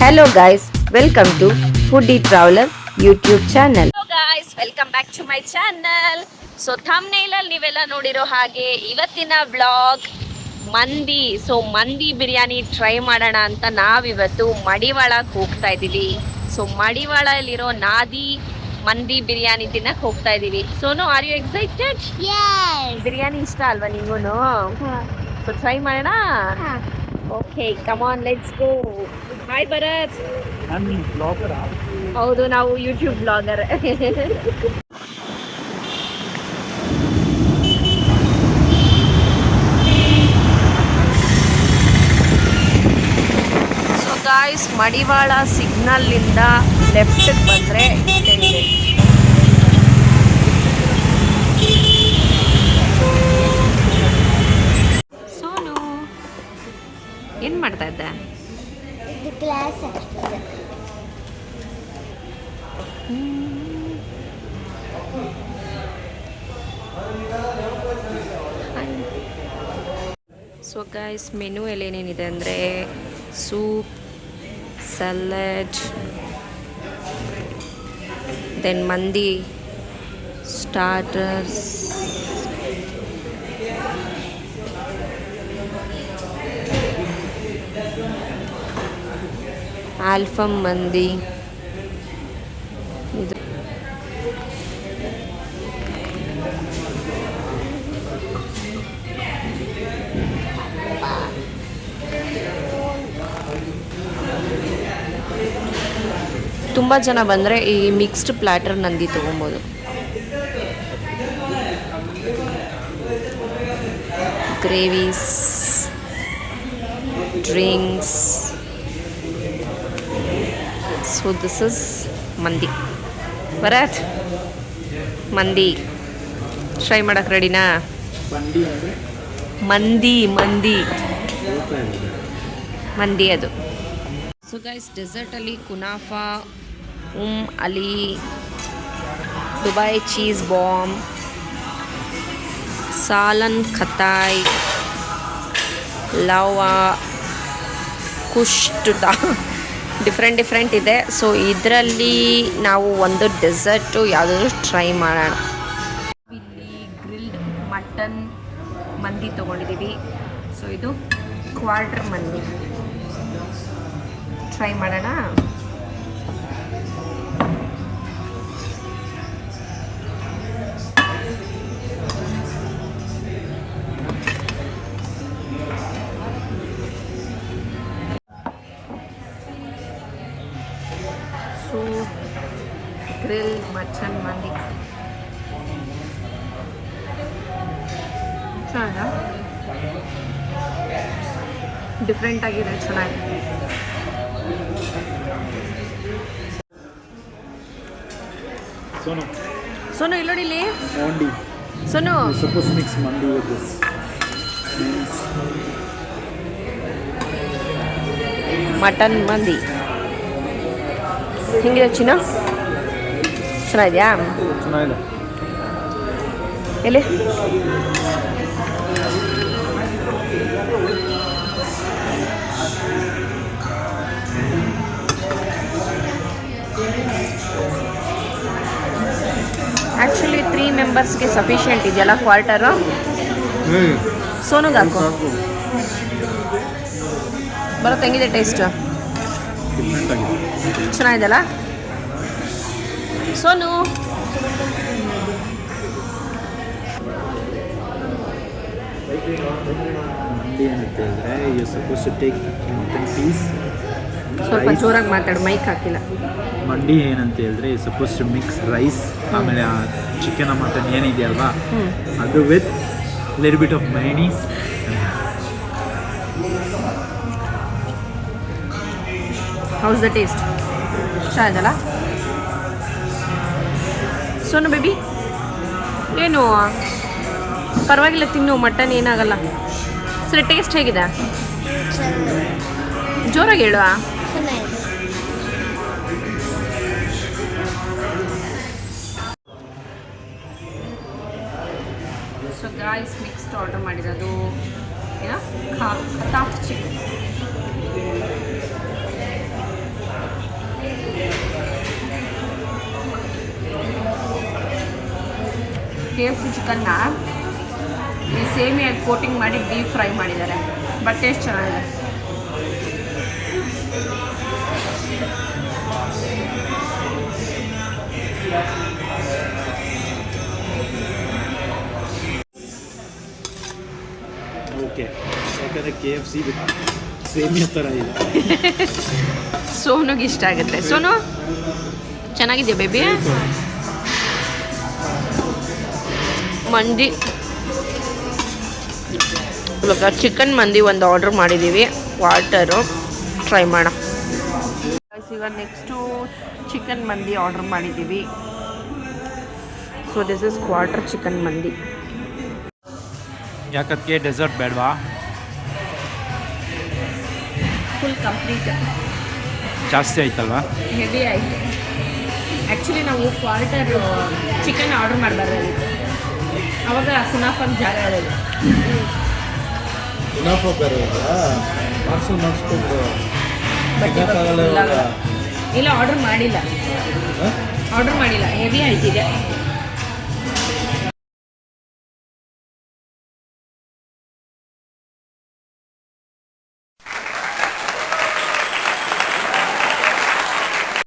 Hello guys, welcome to Foodie Traveler YouTube channel. Hello guys, welcome back to my channel. So ಥಂಬ್ನೇಲಲ್ಲಿ ನೀವೆಲ್ಲ ನೋಡಿರೋ ಹಾಗೆ ಇವತ್ತಿನ vlog ಮಂದಿ. ಮಂದಿ ಬಿರಿಯಾನಿ ಟ್ರೈ ಮಾಡೋಣ ಅಂತ ನಾವಿವತ್ತು ಮಡಿವಾಳಕ್ಕೆ ಹೋಗ್ತಾ ಇದ್ದೀವಿ. ಸೊ ಮಡಿವಾಳಲ್ಲಿರೋ ನಾದಿ ಮಂದಿ ಬಿರಿಯಾನಿ ತಿನ್ನಕ್ಕೆ ಹೋಗ್ತಾ ಇದ್ದೀವಿ. Sonu, are you excited? Biryani ಇಷ್ಟ ಅಲ್ವಾ ನಿಂಗೂನು? ಸೊ ಟ್ರೈ ಮಾಡೋಣ. Okay, come on, let's go. Hi Bharat. ಹೌದು, ನಾವು YouTube blogger. So guys, Madiwala ಸಿಗ್ನಲ್ಲಿಂದ ಲೆಫ್ಟ್ಗೆ ಬಂದರೆ ಇಲ್ಲೇ ಇದೆ. ಸೋನು, ಏನು ಮಾಡ್ತಾ ಇದ್ದೆ? ಕ್ಲಾಸ್ ಸೊ ಗೈಸ್, ಮೆನು ಎಲ್ಲ ಏನೇನಿದೆ ಅಂದರೆ ಸೂಪ್, ಸಲಾಡ್, ದೆನ್ ಮಂದಿ ಸ್ಟಾರ್ಟರ್ಸ್, ಆಲ್ಫಮ್ ಮಂದಿ, ಇದು ತುಂಬ ಜನ ಬಂದರೆ ಈ ಮಿಕ್ಸ್ಡ್ ಪ್ಲ್ಯಾಟರ್ ನಂದಿ ತೊಗೊಬೋದು. ಗ್ರೇವೀಸ್, ಡ್ರಿಂಕ್ಸ್. ಸೊ ದಿಸ್ ಇಸ್ ಮಂದಿ. ಭರತ್, ಮಂದಿ ಟ್ರೈ ಮಾಡಕ್ಕೆ ರೆಡಿನಾ? ಮಂದಿ ಮಂದಿ ಮಂದಿ ಅದು. ಸೊ ಗೈಸ್, ಡೆಸರ್ಟಲ್ಲಿ ಕುನಾಫಾ, ಅಲಿ, ದುಬೈ ಚೀಸ್ ಬಾಂಬ್, ಸಾಲನ್ ಖತಾಯ್, ಲವಾ, ಕುಷ್ಟುತಾ, ಡಿಫ್ರೆಂಟ್ ಇದೆ. ಸೊ ಇದರಲ್ಲಿ ನಾವು ಒಂದು ಡೆಸರ್ಟು ಯಾವುದಾದ್ರೂ ಟ್ರೈ ಮಾಡೋಣ. ಇಲ್ಲಿ ಗ್ರಿಲ್ಡ್ ಮಟನ್ ಮಂದಿ ತೊಗೊಂಡಿದ್ದೀವಿ. ಸೊ ಇದು ಕ್ವಾರ್ಟರ್ ಮಂದಿ ಟ್ರೈ ಮಾಡೋಣ. ಸೊ ಗ್ರಿಲ್ ಮಟನ್ ಮಂದಿ ಚೆನ್ನಾಗ, ಡಿಫ್ರೆಂಟ್ ಆಗಿದೆ, ಚೆನ್ನಾಗಿದೆ. ಸೋನು ಇಲ್ಲೋಡಿ ಇಲ್ಲಿ. ಸೋನು, ಮಟನ್ ಮಂದಿ ಹಿಂಗಿದೆ ಚಿನ್ನ? ಚೆನ್ನಾಗಿದೆಯಾ? ಎಲ್ಲಿ ಆ್ಯಕ್ಚುಲಿ 3 ಮೆಂಬರ್ಸ್ಗೆ ಸಫಿಷಿಯೆಂಟ್ ಇದೆಯಲ್ಲ ಕ್ವಾರ್ಟರು. ಸೋನುಗೆ ಹಾಕು. ಬರುತ್ತೆ. ಹೆಂಗಿದೆ ಟೇಸ್ಟ್? ಚೆನ್ನಾಗಿದೆಯಲ್ಲ ಸೋನು? ಸ್ವಲ್ಪ ಜೋರಾಗಿ ಮಾತಾಡು, ಮೈಕ್ ಹಾಕಿಲ್ಲ. ಮಂಡಿ ಏನಂತ ಹೇಳಿದ್ರೆ ಸಪೋಸ್ ಟು ಮಿಕ್ಸ್ ರೈಸ್, ಆಮೇಲೆ ಆ ಚಿಕನ್ ಮಟನ್ ಏನಿದೆಯಲ್ವಾ ಅದು with little bit of mayonnaise. How's the taste? ಚೆನ್ನಾಗಿದಲ್ಲ ಸೋನು ಬೇಬಿ? ಏನು ಪರವಾಗಿಲ್ಲ, ತಿನ್ನು, ಮಟನ್ ಏನಾಗಲ್ಲ. ಸರಿ, ಟೇಸ್ಟ್ ಹೇಗಿದೆ? ಜೋರಾಗಿ ಹೇಳುವ. ಸೊ ಗಾಯ್ಸ್, ನೆಕ್ಸ್ಟ್ ಆರ್ಡರ್ ಮಾಡಿರೋದು ಏನೋ ಖತಾಫ್ ಚಿಕನ್. KFC ಚಿಕನ್ನ ಈ ಸೇಮಿಯಾಗಿ ಕೋಟಿಂಗ್ ಮಾಡಿ ಡೀಪ್ ಫ್ರೈ ಮಾಡಿದ್ದಾರೆ. ಬಟ್ ಟೇಸ್ಟ್ ಚೆನ್ನಾಗಿದೆ. ಓಕೆ, ಯಾಕಂದರೆ KFC ಸೇಮಿಯಾ ಥರ ಇದೆ. ಸೋನುಗೆ ಇಷ್ಟ ಆಗುತ್ತೆ. ಸೋನು ಚೆನ್ನಾಗಿದೆಯಾ ಬೇಬಿ? ಮಂದಿ ಇವಾಗ ಚಿಕನ್ ಮಂದಿ ಒಂದು ಆರ್ಡ್ರ್ ಮಾಡಿದ್ದೀವಿ. ವಾಟರು ಟ್ರೈ ಮಾಡೋಣ. ಇವಾಗ ನೆಕ್ಸ್ಟು ಚಿಕನ್ ಮಂದಿ ಆರ್ಡ್ರ್ ಮಾಡಿದ್ದೀವಿ. So this is quarter chicken ಮಂದಿ. ಯಾಕದಕ್ಕೆ ಡೆಸರ್ಟ್ ಬೇಡವಾ? ಫುಲ್ ಕಂಪ್ಲೀಟ್ ಜಾಸ್ತಿ ಆಯ್ತಲ್ವಾ? ಹೆವಿ ಆಯಿತು. ಆ್ಯಕ್ಚುಲಿ ನಾವು ಕ್ವಾರ್ಟರ್ ಚಿಕನ್ ಆರ್ಡ್ರ್ ಮಾಡಬಾರ್ದಾಗಿತ್ತು. ಅವಾಗ ಕುನಾಫನ್ ಜಾಗ ಇರೋದು. ಇಲ್ಲ, ಆರ್ಡ್ರ್ ಮಾಡಿಲ್ಲ. ಹೆವಿ ಆಯ್ತಿದೆ.